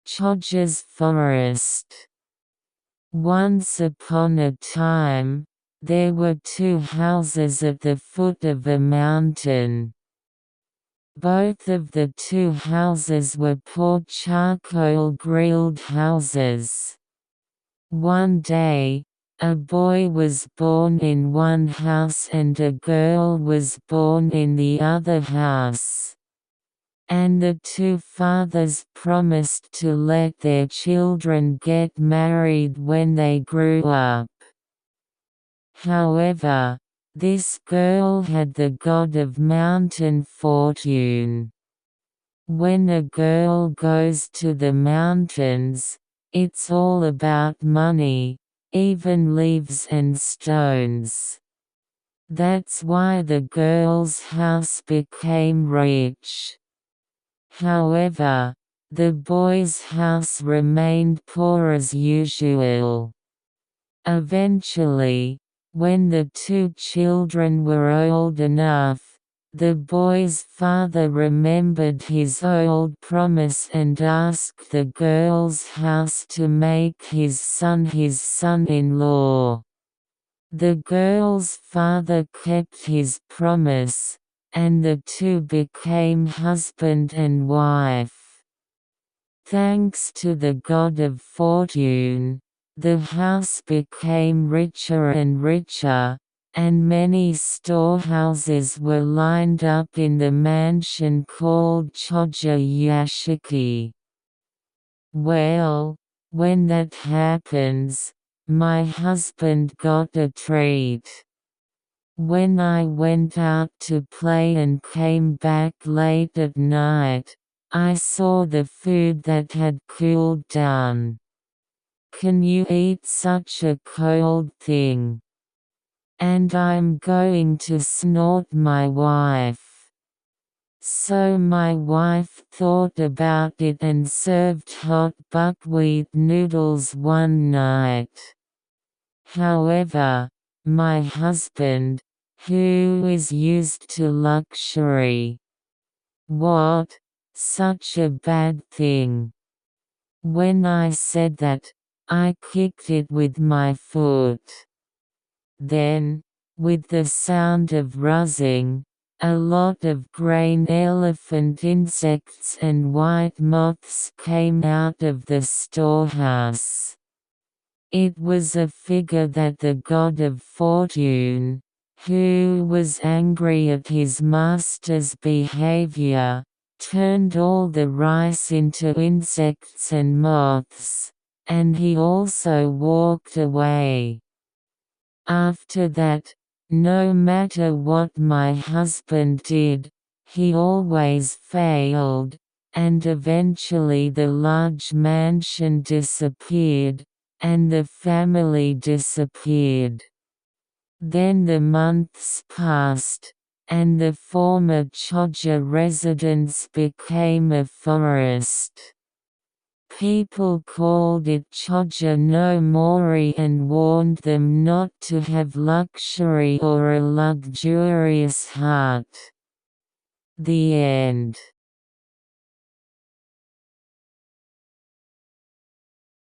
Choja's forest. Once upon a time, there were two houses at the foot of a mountain. Both of the two houses were poor charcoal-grilled houses. One day, a boy was born in one house and a girl was born in the other house. And the two fathers promised to let their children get married when they grew up. However, this girl had the god of mountain fortune. When a girl goes to the mountains, it's all about money, even leaves and stones. That's why the girl's house became rich. However, the boy's house remained poor as usual. Eventually, when the two children were old enough, the boy's father remembered his old promise and asked the girl's house to make his son-in-law. The girl's father kept his promise, and the two became husband and wife. Thanks to the god of fortune, the house became richer and richer, and many storehouses were lined up in the mansion called Choja Yashiki. Well, when that happens, my husband got a treat. When I went out to play and came back late at night, I saw the food that had cooled down. Can you eat such a cold thing? And I'm going to snort my wife. So my wife thought about it and served hot buckwheat noodles one night. However, my husband, who is used to luxury. What? Such a bad thing. When I said that, I kicked it with my foot. Then, with the sound of ruzzing, a lot of grain elephant insects and white moths came out of the storehouse. It was a figure that the god of fortune, who was angry at his master's behavior, turned all the rice into insects and moths, and he also walked away. After that, no matter what my husband did, he always failed, and eventually the large mansion disappeared, and the family disappeared. Then the months passed, and the former Choja residence became a forest. People called it Choja no Mori and warned them not to have luxury or a luxurious heart. The end.